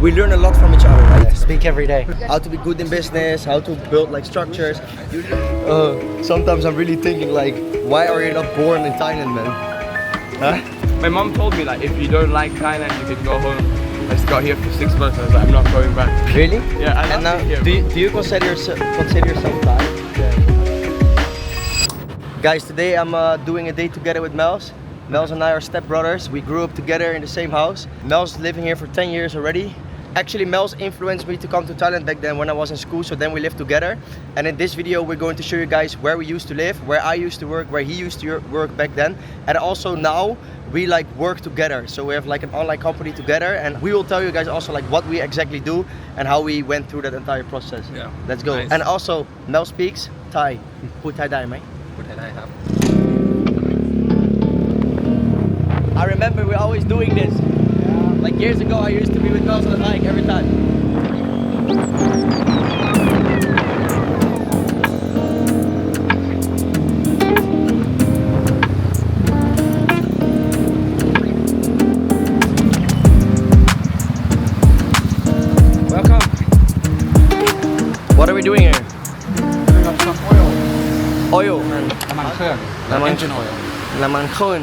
we learn a lot from each other, right? Speak every day. How to be good in business, how to build like structures. Sometimes I'm really thinking like, why are you not born in Thailand, man? Huh? My mom told me like, if you don't like Thailand, you can go home. I just got here for 6 months. I was like, I'm not going back. Really? Yeah. And now, do you consider yourself Thai? Yeah. Guys, today I'm doing a day together with Mels. Mels and I are stepbrothers. We grew up together in the same house. Mels is living here for 10 years already. Actually, Mels influenced me to come to Thailand back then when I was in school, so then we lived together. And in this video, we're going to show you guys where we used to live, where I used to work, where he used to work back then. And also now, we like work together. So we have like an online company together, and we will tell you guys also like what we exactly do and how we went through that entire process. Yeah. Let's go. Nice. And also, Mel speaks Thai. พูดไทยได้ไหม? พูดไทยได้ครับ I remember we're always doing this. Yeah. Like years ago, I used to be with Mels on the bike every time. Welcome. What are we doing here? Filling up some oil. Oil. น้ำมันเครื่อง engine oil. น้ำมันข้น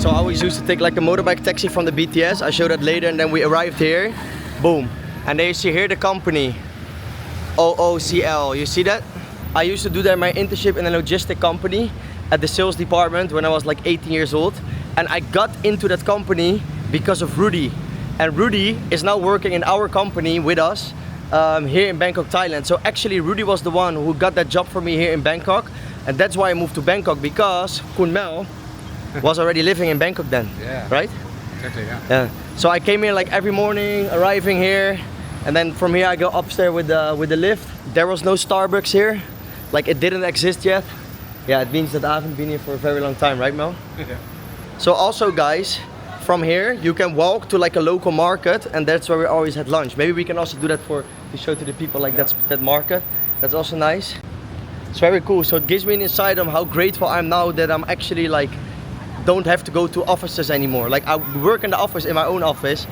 So I always used to take like a motorbike taxi from the BTS. I show that later, and then we arrived here. Boom. And then you see here the company. OOCL. You see that? I used to do that in my internship in a logistic company at the sales department when I was like 18 years old. And I got into that company because of Rudy. And Rudy is now working in our company with us here in Bangkok, Thailand. So actually Rudy was the one who got that job for me here in Bangkok. And that's why I moved to Bangkok, because Kun Mel was already living in Bangkok then, Yeah. right? Exactly, yeah. Yeah. So I came here like every morning, arriving here, and then from here I go upstairs with the lift. There was no Starbucks here, like it didn't exist yet. Yeah, it means that I haven't been here for a very long time, right, Mel? Yeah. So also, guys, from here you can walk to like a local market, and that's where we always had lunch. Maybe we can also do that to show to the people like that market. That's also nice. It's very cool. So it gives me an insight on how grateful I'm now that I'm actually like don't have to go to offices anymore. Like I work in the office, in my own office,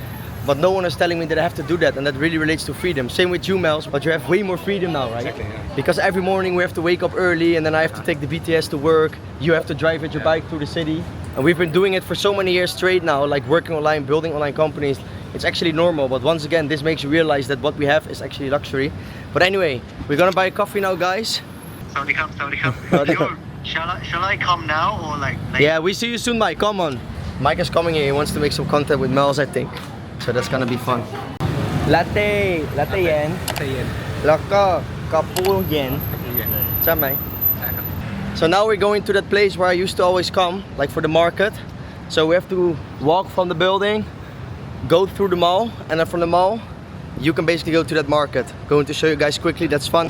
but no one is telling me that I have to do that, and that really relates to freedom. Same with you, Mels, but you have way more freedom now, right? Exactly, yeah. Because every morning we have to wake up early, and then I have to take the BTS to work. You have to drive with your bike through the city. And we've been doing it for so many years straight now, like working online, building online companies. It's actually normal, but once again, this makes you realize that what we have is actually luxury. But anyway, we're gonna buy a coffee now, guys. Saudi Cup. Shall I come now or like later? Yeah, we see you soon, Mike. Come on. Mike is coming here. He wants to make some content with Mels, I think. So that's gonna be fun. Latte yen. ใจเย็น แล้วก็กาปูเย็น เย็น ใช่ไหม ใช่ครับ So now we're going to that place where I used to always come, like for the market. So we have to walk from the building, go through the mall, and then from the mall, you can basically go to that market. Going to show you guys quickly, that's fun.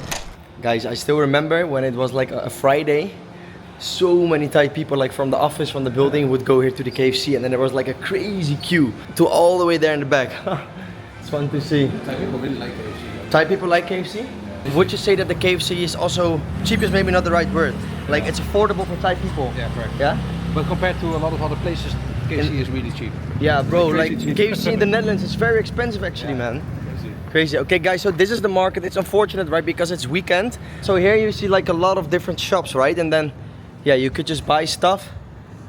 Guys, I still remember when it was like a Friday, so many Thai people like from the office, from the building would go here to the KFC, and then there was like a crazy queue to all the way there in the back. It's fun to see. Thai people really like KFC. Thai people like KFC? Would you say that the KFC is also, cheap is maybe not the right word, like it's affordable for Thai people? Yeah, correct. Yeah? But compared to a lot of other places, KFC is really cheap. Yeah, bro, like Crazy cheap. KFC in the Netherlands is very expensive actually, man. Crazy. Okay, guys, so this is the market. It's unfortunate, right, because it's weekend. So here you see like a lot of different shops, right? And then, yeah, you could just buy stuff.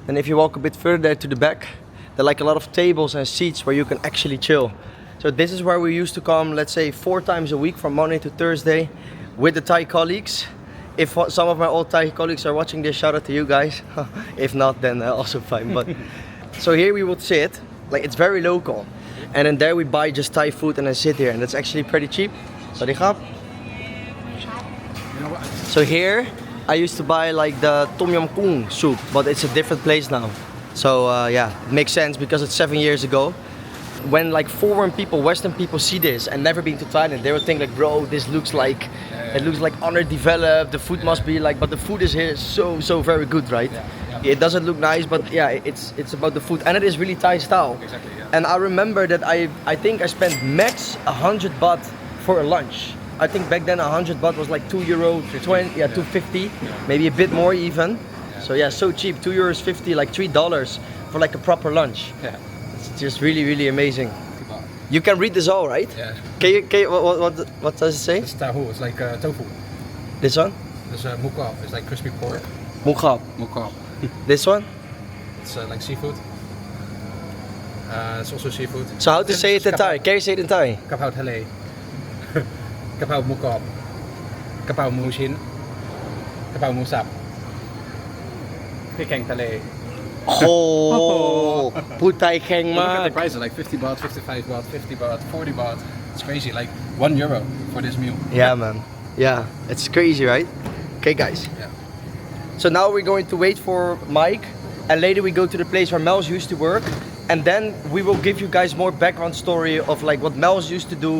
And if you walk a bit further there to the back, there are like a lot of tables and seats where you can actually chill. So this is where we used to come, let's say 4 times a week from Monday to Thursday with the Thai colleagues. If some of my old Thai colleagues are watching this, shout out to you guys. If not, then also fine. But so here we would sit, like it's very local. And then there we buy just Thai food and then sit here, and that's actually pretty cheap. Sorry, khap. So here I used to buy like the Tom Yum Goong soup, but it's a different place now. So yeah, it makes sense because it's 7 years ago. When like foreign people, Western people see this and never been to Thailand, they would think like, bro, this looks like It looks like underdeveloped. The food must be like, but the food is here so very good, right? It doesn't look nice, but yeah, it's about the food, and it is really Thai style. Exactly, yeah. And I remember that I think I spent max 100 baht for a lunch. I think back then 100 baht was like €2, yeah, 250, maybe a bit more even. So yeah, so cheap, €2.50, like $3 for like a proper lunch. Yeah. It's just really amazing. You can read this all, right? Yeah. Can you what does it say? It's tahu. It's like tofu. This one? There's mukab. It's like crispy pork. Mukhab. Mukab. This one? It's like seafood. It's also seafood. So how to say it in Thai? Can you say it in Thai? กะเพราทะเล กะเพราหมูกรอบ กะเพราหมูชิ้น กะเพราหมูสับ พริกแกงทะเล Oh, พูดไทยแข็ง Look มา at ก the prices, like 50 baht, 55 baht, 50 baht, 40 baht. It's crazy, like €1 for this meal. Yeah, man. Yeah, it's crazy, right? Okay, guys. Yeah. So now we're going to wait for Mike, and later we go to the place where Mels used to work, and then we will give you guys more background story of like what Mels used to do,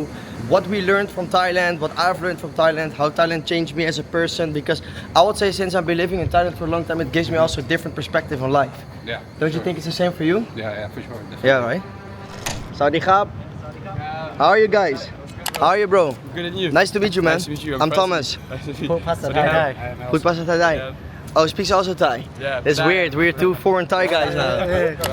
what we learned from Thailand, what I've learned from Thailand, how Thailand changed me as a person. Because I would say since I've been living in Thailand for a long time, it gives me also a different perspective on life. Yeah. Don't you think it's the same for you? Yeah, for sure. Definitely. Yeah, right? Sawadee krab. How are you guys? How are you, bro? Good and you? Nice to meet you, man. Nice to meet you. I'm Preston. Thomas. Nice to meet you. พูดภาษาไทยได้ Put Pasa Thai. Yeah. Oh, speaks also Thai. Yeah, It's Thai. weird. We're two foreign Thai guys now.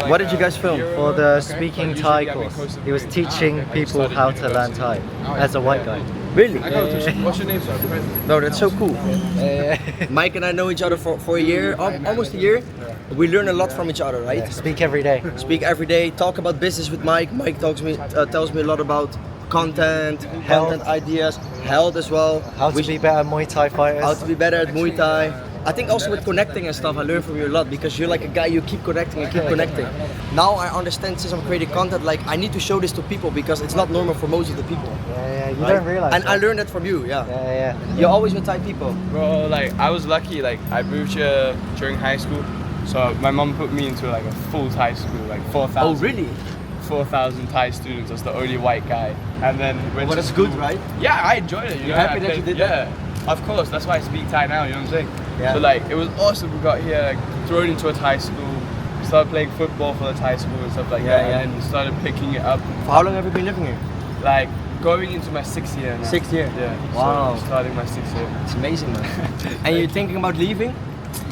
What did you guys film? For the speaking Thai course, he was teaching people how to learn Thai as a white guy. Really? I go to. What's your name, sir? No, that's so cool. Mike and I know each other for a year, almost a year. We learn a lot from each other, right? Speak every day. Speak every day, talk about business with Mike. Mike tells me a lot about content ideas, health as well. How to be better Muay Thai fighters. How to be better at Muay Thai. I think also with connecting and stuff, I learn from you a lot because you're like a guy, you keep connecting and keep connecting. Now I understand since I'm creating content, like I need to show this to people because it's not normal for most of the people. Yeah, you right? don't realize. And I that. learned that from you, yeah. Yeah. You're always with Thai people. Bro, like I was lucky. Like I moved here during high school, so my mom put me into like a full Thai school, like 4,000. Oh, really? 4,000 Thai students. I was the only white guy, and then went But to it's school. good, right? Yeah, I enjoyed it. You're happy I that you did yeah, of course. That's why I speak Thai now. You know what I'm saying? Yeah. So like, it was awesome. We got here, like, thrown into a Thai school, started playing football for the Thai school and stuff like that, and then started picking it up. For how long have you been living here? Like going into my 6th year now. 6th year? Yeah. Wow. So starting my 6th year. It's amazing, man. And you're thinking about leaving?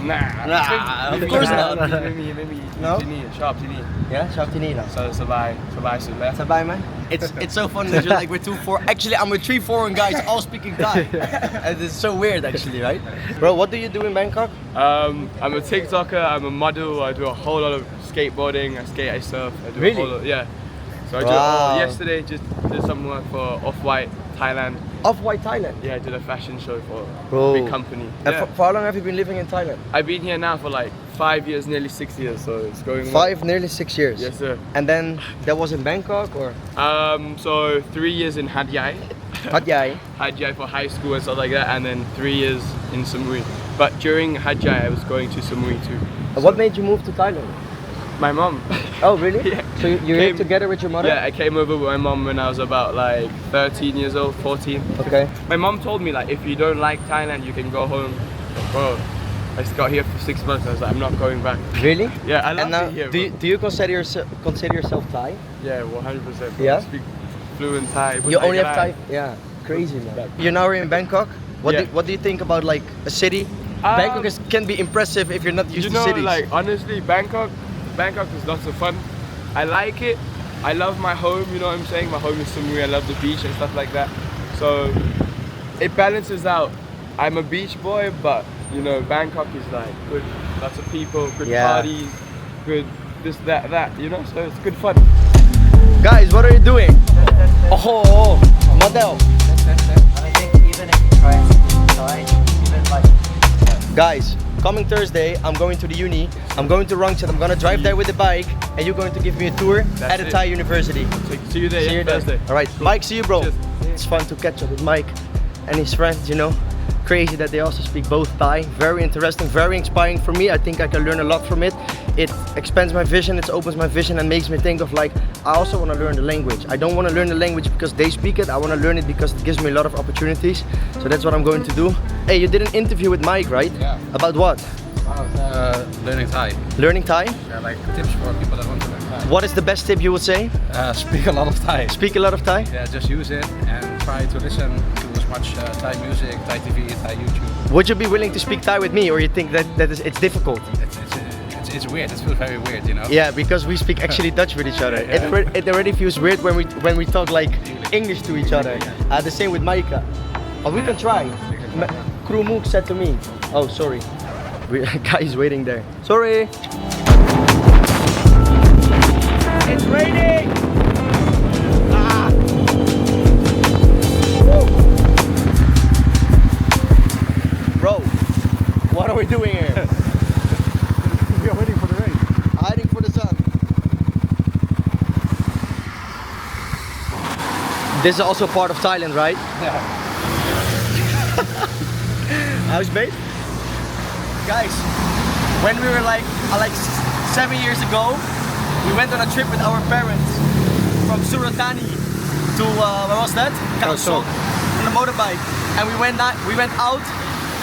Nah. Of course not. Maybe No?ที่นี่ชอบที่นี่ Yeah, ชอบที่นี่เหรอ สบายสุดแล้ว สบายไหม It's so funny that you're like we're actually I'm with 3 foreign guys all speaking Thai. And it's so weird actually, right? Bro, what do you do in Bangkok? I'm a TikToker, I'm a model, I do a whole lot of skateboarding, I skate, I surf, I do Really? a whole lot, yeah. So I did yesterday, just did some work for Off-White Thailand. Off-White Thailand. Yeah, I did a fashion show for Bro. a big company. And Yeah. for how long have you been living in Thailand? I've been here now for like 5 years, nearly 6 years, so it's going well. 5, nearly 6 years. Yes, sir. And then that was in Bangkok or So 3 years in Hat Yai. Hat Yai? Hat Yai for high school and stuff like that, and then 3 years in Samui. But during Hat Yai, I was going to Samui too. What made you move to Thailand? My mom. Oh, really? Yeah. So you're here Came- together with your mother? Yeah, I came over with my mom when I was about like 13 years old, 14. Okay. My mom told me like, if you don't like Thailand, you can go home. Bro, I just got here for 6 months. I was like, I'm not going back. Really? Yeah, I love And now, it here. do you consider yourself Thai? Yeah, 100%. Bro. Yeah? I speak fluent Thai. You only have Thai? Yeah, crazy man. You're now in Bangkok. Yeah. What do you think about like a city? Bangkok can be impressive if you're not used You to know, cities. like honestly, Bangkok is lots of fun. I like it. I love my home, you know what I'm saying? My home is Samui, I love the beach and stuff like that. So it balances out. I'm a beach boy, but you know, Bangkok is like good, lots of people, good Yeah. parties, good this, that, you know, so it's good fun. Guys, what are you doing? Oh, model. And I think even if you try and speak Thai, even like Guys, coming Thursday, I'm going to the uni. I'm going to Rangsit. I'm gonna drive there with the bike, and you're going to give me a tour That's at a it. Thai university. See you there, See yeah, you there. Thursday. All right, Mike, see you, bro. Cheers. It's fun to catch up with Mike and his friends, you know. Crazy that they also speak both Thai. Very interesting, very inspiring for me. I think I can learn a lot from it. It expands my vision, it opens my vision and makes me think of like, I also want to learn the language. I don't want to learn the language because they speak it. I want to learn it because it gives me a lot of opportunities. So that's what I'm going to do. Hey, you did an interview with Mike, right? Yeah. About what? Learning Thai. Learning Thai? Yeah, like tips for people that want to learn Thai. What is the best tip you would say? Speak a lot of Thai. Speak a lot of Thai? Yeah, just use it and try to listen to as much Thai music, Thai TV, Thai YouTube. Would you be willing to speak Thai with me, or you think that it's difficult? It's weird. It feels very weird, you know. Yeah, because we speak actually Dutch with each other. It already feels weird when we talk like English to each other. The same with Maika. But we can try. Krumuk said to me. Oh, sorry. Guy is waiting there. Sorry. It's raining. Ah. Woo. Bro, what are we doing here? We are waiting for the rain. Hiding for the sun. This is also part of Thailand, right? Yeah. How's babe? Guys, when we were like 7 years ago, we went on a trip with our parents from Suratani to where was that? Kaohsiung on a motorbike, and we went out,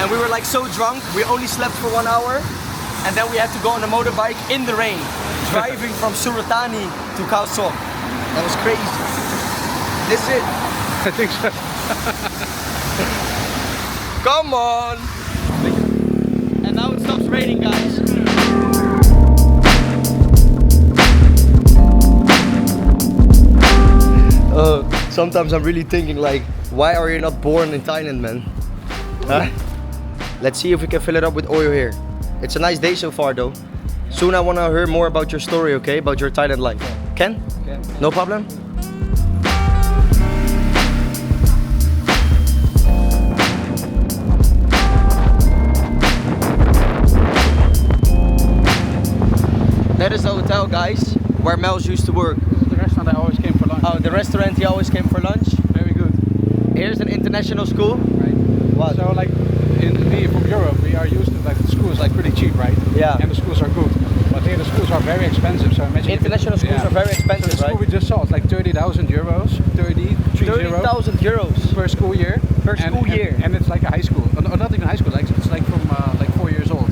and we were like so drunk. We only slept for 1 hour, and then we had to go on a motorbike in the rain, driving from Suratani to Kaohsiung. That was crazy. This is it. I think so. Come on! And now it stops raining, guys. Sometimes I'm really thinking like, why are you not born in Thailand, man? Huh? Let's see if we can fill it up with oil here. It's a nice day so far though. Soon I want to hear more about your story, okay? About your Thailand life. Ken? Okay. No problem? That is the hotel, guys, where Mels used to work. This is the restaurant I always came for lunch. Oh, the restaurant he always came for lunch. Very good. Here's an international school. Right. What? So like, we from Europe, we are used to like the schools like pretty cheap, right? Yeah. And the schools are good. But here the schools are very expensive. So imagine International schools are very expensive, so the school right? we just saw, it's like 30,000 euros, 30,000 euros per school year. per school year. And it's like a high school, not even high school. Like it's like from like 4 years old.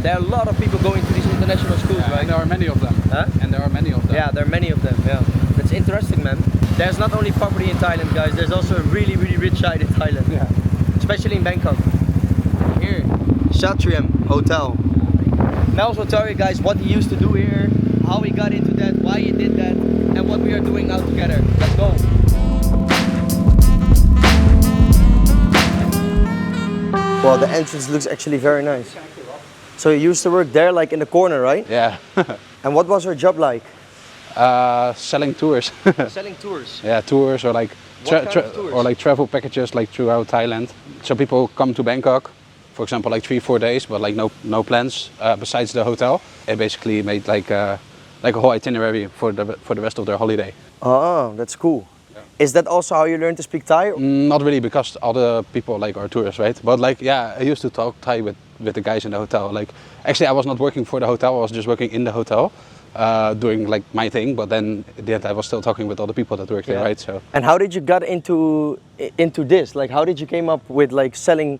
There are a lot of people going to these international schools, Yeah, right? and there are many of them. Huh? And there are many of them. Yeah, there are many of them. Yeah, that's interesting, man. There's not only property in Thailand, guys. There's also a really, really rich side in Thailand, Yeah. especially in Bangkok. Here, Shatrium Hotel. Mels will tell you guys what he used to do here, how he got into that, why he did that, and what we are doing now together. Let's go. Well, the entrance looks actually very nice. So you used to work there, like in the corner, right? Yeah. And what was your job like? Selling tours. Selling tours. Yeah, tours or like What kind of tours? or like travel packages like throughout Thailand. So people come to Bangkok, for example, like 3-4 days, but like no plans besides the hotel. They basically made like a whole itinerary for the rest of their holiday. Oh, that's cool. Is that also how you learned to speak Thai? Not really, because all the people like are tourists, right? But like, yeah, I used to talk Thai with the guys in the hotel. Like, actually, I was not working for the hotel. I was just working in the hotel, doing like my thing. But then at the end, I was still talking with all the people that work there, right? So. And how did you get into this? Like, how did you came up with like selling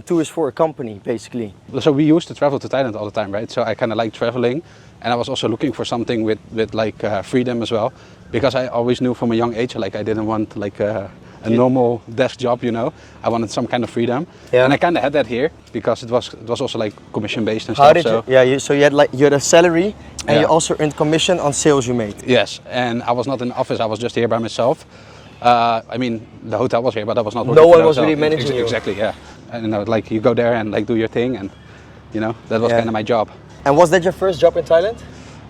tours for a company, basically? So we used to travel to Thailand all the time, right? So I kind of like traveling, and I was also looking for something with like freedom as well, because I always knew from a young age like I didn't want like a normal desk job, you know. I wanted some kind of freedom, and I kind of had that here because it was also like commission based and How stuff. did you? Yeah, so you had a salary, and you also earned commission on sales you made. Yes, and I was not in the office. I was just here by myself. I mean, the hotel was here, but I was not working No for one the was hotel. really managing you. Exactly, yeah. And you know, like you go there and like do your thing, and you know that was kind of my job. And was that your first job in Thailand?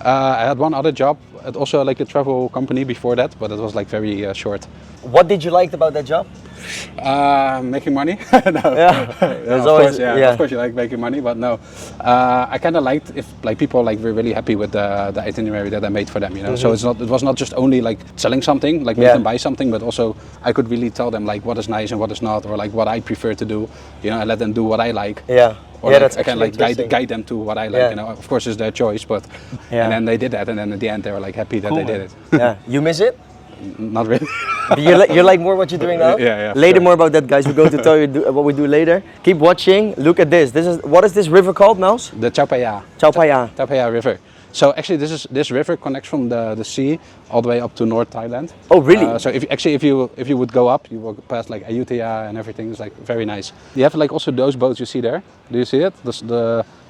I had one other job at also like a travel company before that, but it was like very short. What did you like about that job? Making money. No. Yeah. Of course you like making money, but no. I kind of liked if like people like were really happy with the itinerary that I made for them, you know. So it was not just only like selling something, like make them buy something, but also I could really tell them like what is nice and what is not, or like what I prefer to do, you know, and let them do what I like. Yeah. Or yeah, like, that's I can like guide them to what I like, you know. Of course it's their choice, but and then they did that, and then at the end they were like happy that they did it. Yeah. You miss it? Not really. You like more what you're doing now? Yeah. Later more about that, guys. We're going to tell you what we do later. Keep watching. Look at this. What is this river called, Mels? The Chao Phraya. Chao Phraya. Chao Phraya River. So actually this river connects from the sea all the way up to North Thailand. Oh really? So if you would go up, you walk past like Ayutthaya and everything. It's like very nice. You have like also those boats you see there. Do you see it?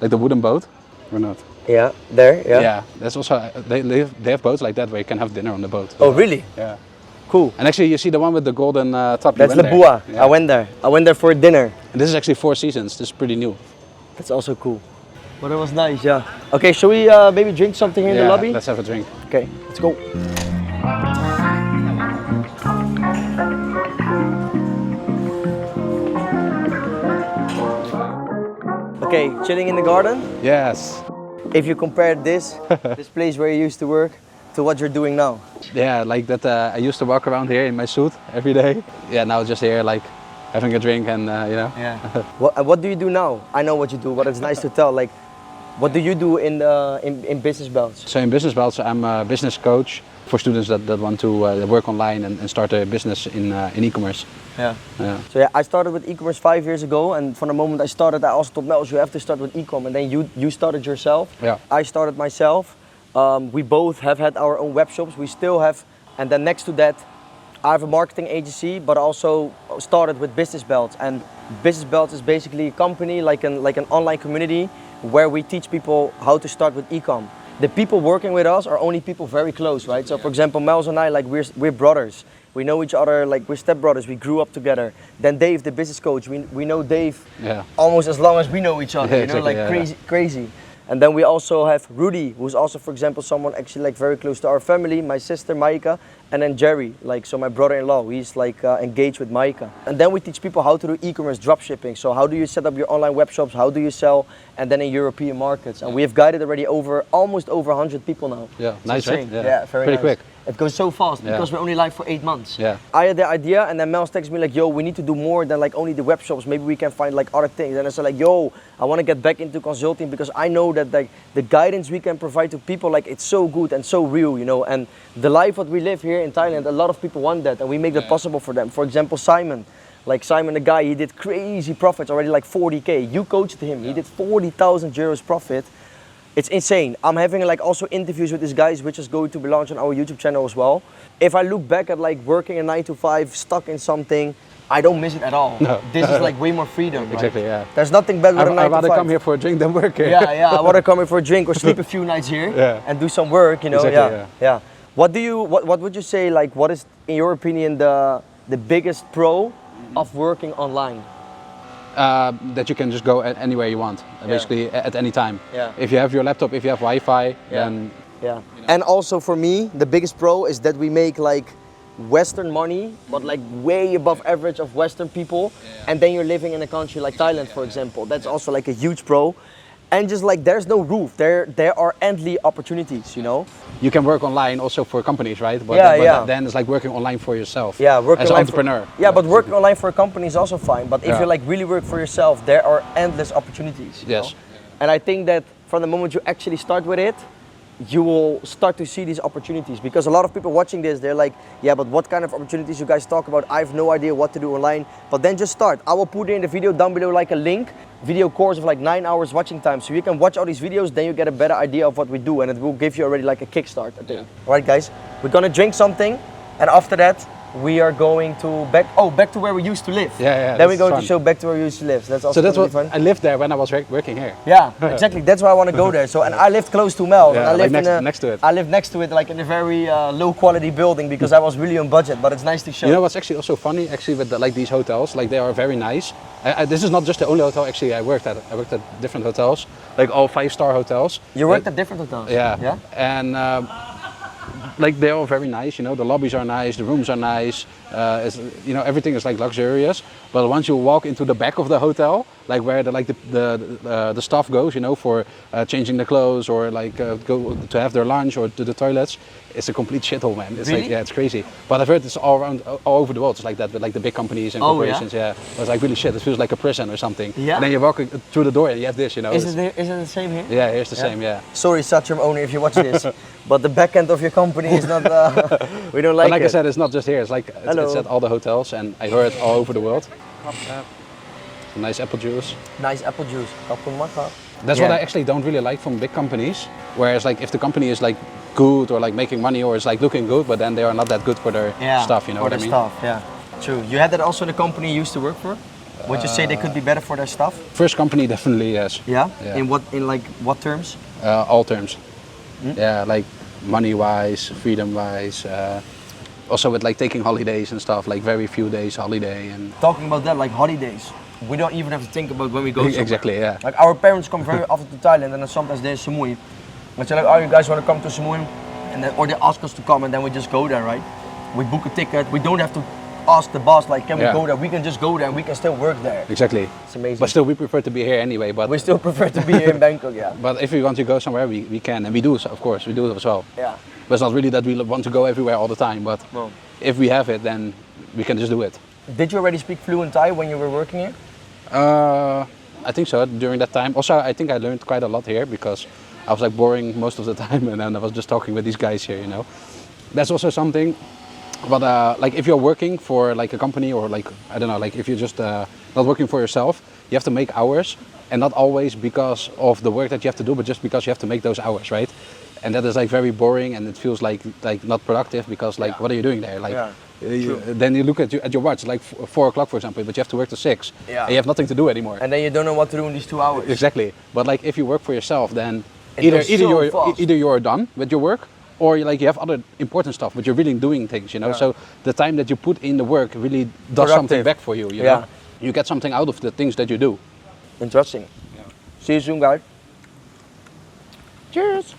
Like the wooden boat, or not? Yeah, there. Yeah. Yeah, that's also they have boats like that where you can have dinner on the boat. Oh really? Yeah. Cool. And actually you see the one with the golden top. That's the Bua. Yeah. I went there for dinner. And this is actually 4 seasons. This is pretty new. That's also cool. But it was nice, yeah. Okay, shall we maybe drink something here in the lobby? Let's have a drink. Okay, let's go. Okay, chilling in the garden. Yes. If you compare this place where you used to work to what you're doing now. Yeah, like that. I used to walk around here in my suit every day. Yeah, now just here like having a drink and you know. Yeah. What do you do now? I know what you do, but it's nice to tell. Like, what do you do in Business Belts? So in Business Belts, I'm a business coach for students that want to work online and start a business in e-commerce. Yeah. So yeah, I started with e-commerce 5 years ago, and from the moment I started, I also told Mels, you have to start with e-com, and then you started yourself. Yeah. I started myself. We both have had our own web shops. We still have, and then next to that, I have a marketing agency, but also started with Business Belts. And Business Belts is basically a company like an online community where we teach people how to start with e-com. The people working with us are only people very close, right? So for example, Mels and I, like we're brothers. We know each other, like we're stepbrothers. We grew up together. Then Dave, the business coach, we know Dave almost as long as we know each other. You know, like crazy. And then we also have Rudy, who's also, for example, someone actually like very close to our family, my sister Maika, and then Jerry, like so my brother-in-law, he's like engaged with Maika. And then we teach people how to do e-commerce dropshipping. So how do you set up your online web shops? How do you sell? And then in European markets. And we have guided already almost over 100 people now. Yeah, it's nice, insane. right? Yeah, very pretty nice. quick. It goes so fast because we're only live for 8 months. Yeah. I had the idea, and then Mels texted me like, yo, we need to do more than like only the web shops. Maybe we can find like other things. And I said like, yo, I want to get back into consulting because I know that like the guidance we can provide to people, like it's so good and so real, you know. And the life that we live here in Thailand, a lot of people want that, and we make that possible for them. For example, Simon. Like Simon, the guy, he did crazy profits already, like 40K. You coached him, he did 40,000 euros profit. It's insane. I'm having like also interviews with these guys, which is going to be launched on our YouTube channel as well. If I look back at like working a 9 to 5, stuck in something, I don't miss it at all. No. This is like way more freedom. Exactly, right? yeah. There's nothing better than a 9 to 5. I'd rather come here for a drink than work here. Yeah, I want to come here for a drink or sleep a few nights here and do some work, you know. Exactly, yeah. What would you say, like, what is, in your opinion, the biggest pro of working online? That you can just go anywhere you want, basically at any time. Yeah. If you have your laptop, if you have Wi-Fi, then... Yeah. And also for me, the biggest pro is that we make like Western money, but like way above average of Western people. And then you're living in a country like Thailand, for example. That's also like a huge pro. And just like there's no roof, there are endless opportunities, you know. You can work online also for companies, right? But, then it's like working online for yourself. Yeah, working as an online entrepreneur. But working online for a company is also fine. But if you like really work for yourself, there are endless opportunities. You know? And I think that from the moment you actually start with it, you will start to see these opportunities, because a lot of people watching this, they're like, yeah, but what kind of opportunities you guys talk about? I have no idea what to do online. But then just start. I will put in the video down below like a link, video course of like 9 hours watching time, so you can watch all these videos, then you get a better idea of what we do, and it will give you already like a kickstart, I think. All right, guys, we're gonna drink something, and after that we are going to back to where we used to live. Then we're going to show back to where we used to live. That's also fun. I lived there when I was working here. Yeah, exactly. That's why I want to go there. So, and I lived close to Mels. Yeah, I lived like next to it. I lived next to it, like in a very low quality building, because I was really on budget. But it's nice to show. You know what's actually also funny? Actually, with like these hotels, like they are very nice. This is not just the only hotel actually I worked at. I worked at different hotels, like all 5-star hotels. You worked at different hotels. Yeah. And like they're all very nice, you know, the lobbies are nice, the rooms are nice, you know, everything is like luxurious. But once you walk into the back of the hotel, like where the staff goes, you know, for changing the clothes or like go to have their lunch or to the toilets, it's a complete shithole, man. It's really? like, yeah, it's crazy. But I've heard it's all around, all over the world. It's like that with like the big companies and corporations. Yeah, it's like really shit. It feels like a prison or something. Yeah. And then you walk through the door and you have this, you know. Is it the same here? Yeah, here's the same. Yeah. Sorry, Satcham owner, if you watch this, but the back end of your company is not. We don't like But like it. I said, it's not just here. It's like it's at all the hotels, and I heard all over the world. Nice apple juice. Nice apple juice. That's what I actually don't really like from big companies. Whereas like if the company is like good or like making money or is like looking good, but then they are not that good for their stuff, you know for what I their mean? stuff, yeah. True. You had that also in the company you used to work for? Would you say they could be better for their stuff? First company definitely yes. Yeah? Yeah. In like what terms? All terms. Yeah, like money wise, freedom wise, also with like taking holidays and stuff, like very few days holiday and Talking about that, like holidays. We don't even have to think about when we go somewhere. exactly, yeah. Like our parents come very often to Thailand and then sometimes they're Samui. And they're like, oh, you guys want to come to Samui? And then, or they ask us to come and then we just go there, right? We book a ticket. We don't have to ask the boss, like, can we go there? We can just go there and we can still work there. Exactly. It's amazing. But still we prefer to be here anyway, but We still prefer to be here in Bangkok, yeah. but if we want to go somewhere we can, and we do, so of course, we do it as well. Yeah. But it's not really that we want to go everywhere all the time, but No. if we have it then we can just do it. Did you already speak fluent Thai when you were working here? I think so, during that time. Also, I think I learned quite a lot here because I was like boring most of the time and then I was just talking with these guys here, you know. That's also something, but like if you're working for like a company or like, I don't know, like if you're just not working for yourself, you have to make hours and not always because of the work that you have to do, but just because you have to make those hours, right? And that is like very boring and it feels like not productive because like what are you doing there? Like then you look at your watch, like 4 o'clock for example, but you have to work till 6 and you have nothing to do anymore. And then you don't know what to do in these 2 hours. Exactly. But like if you work for yourself, then either you're done with your work or you have other important stuff, but you're really doing things, you know. So the time that you put in the work really does something back for you, you know. You get something out of the things that you do. Interesting. Yeah. See you soon, guys. Cheers.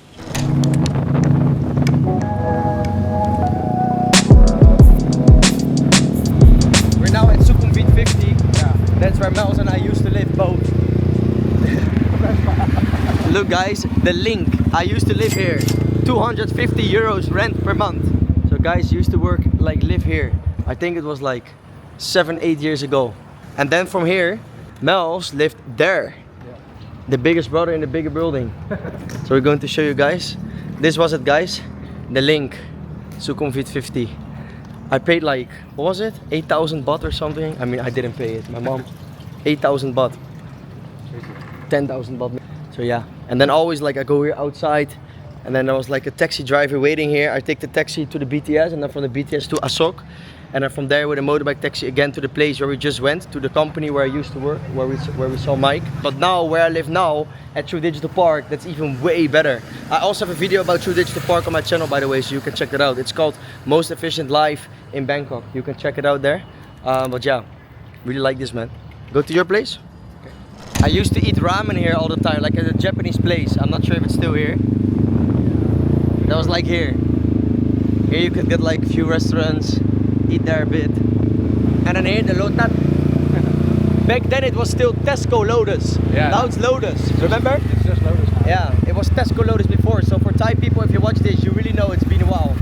We're now at Sukhumvit 50. Yeah. That's where Mels and I used to live both. Look guys, the link. I used to live here. 250 euros rent per month. So guys used to live here. I think it was like 7-8 years ago. And then from here, Mels lived there. The biggest brother in the bigger building. So we're going to show you guys. This was it guys. The link. Sukhumvit 50. I paid like, what was it? 8,000 baht or something? I mean, I didn't pay it. My mom. 8,000 baht. 10,000 baht. So yeah. And then always like I go here outside. And then there was like a taxi driver waiting here. I take the taxi to the BTS and then from the BTS to Asok. And then from there with a motorbike taxi again to the place where we just went, to the company where I used to work, where we saw Mike. But now where I live now, at True Digital Park, that's even way better. I also have a video about True Digital Park on my channel by the way, so you can check it out. It's called Most Efficient Life in Bangkok. You can check it out there. But yeah, really like this man. Go to your place? Okay. I used to eat ramen here all the time, like at a Japanese place. I'm not sure if it's still here. That was like here. Here you could get like a few restaurants, eat there a bit. And then here the Lotus. Back then it was still Tesco Lotus. Yeah. Now it's Lotus. Remember? It's just Lotus now. Yeah, it was Tesco Lotus before. So for Thai people, if you watch this, you really know it's been a while.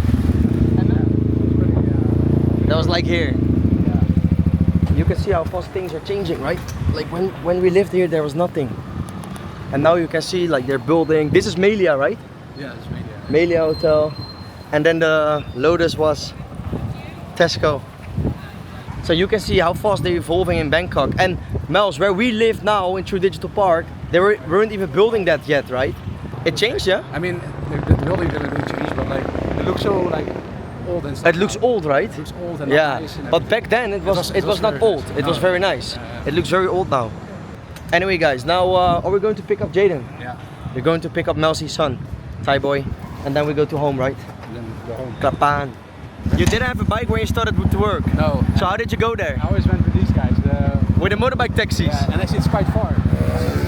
That was like here. Yeah. You can see how fast things are changing, right? Like when we lived here, there was nothing. And now you can see like they're building. This is Melia, right? Yeah, it's Melia. Melia Hotel. And then the Lotus was Tesco. So you can see how fast they're evolving in Bangkok. And Mels, where we live now in True Digital Park, they weren't even building that yet, right? It changed, yeah? I mean, the building didn't really change, but like it looks so like old and stuff. It looks old, right? It looks old and yeah. nice and But back then it was not old. Nice. It was very nice. It looks very old now. Anyway, guys, now are we going to pick up Jaden? Yeah. We're going to pick up Melsy's son, Thai boy, and then we go to home, right? And then go home. Klapan. You didn't have a bike when you started to work? No. So how did you go there? I always went with these guys. With the motorbike taxis? Yeah, and actually it's quite far.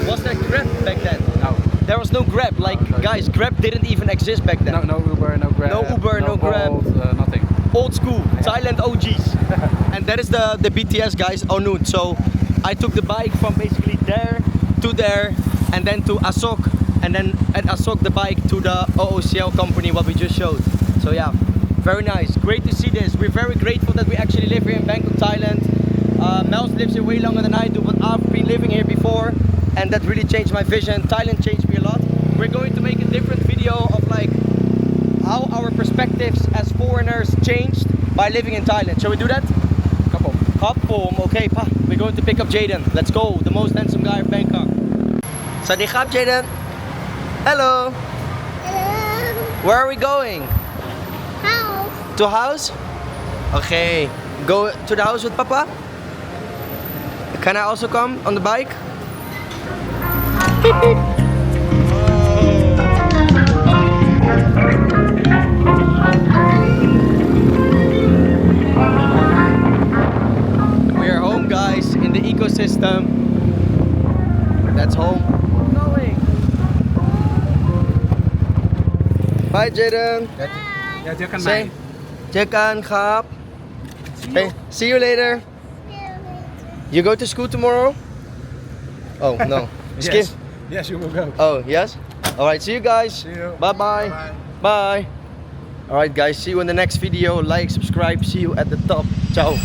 Was there Grab back then? No. there was no Grab. Like, guys, Grab didn't even exist back then. No Uber, no Grab. No Uber, no Grab. Bolt, nothing. Old school, Thailand OGs. And that is the BTS, guys, Onut. So I took the bike from basically there to there, and then to Asok, and then at Asok the bike to the OOCL company, what we just showed. So yeah, very nice. Great to see this. We're very grateful that we actually live here in Bangkok, Thailand. Mels lives here way longer than I do, but I've been living here before, and that really changed my vision. Thailand changed me a lot. We're going to make a different video of like how our perspectives as foreigners changed by living in Thailand. Shall we do that? Couple. Okay, pa. We're going to pick up Jaden. Let's go. The most handsome guy of Bangkok. Sawadee krap, Jaden. Hello. Where are we going? House. To house? Okay. Go to the house with Papa? Can I also come on the bike? We are home, guys, in the ecosystem. That's home. Going. Bye, Jaden. Say, เจอกันครับ Hey, see you later. You go to school tomorrow? Oh no. Skip. Yes, you will go. Oh yes. All right. See you guys. See you. Bye bye. Bye. All right, guys. See you in the next video. Like, subscribe. See you at the top. Ciao.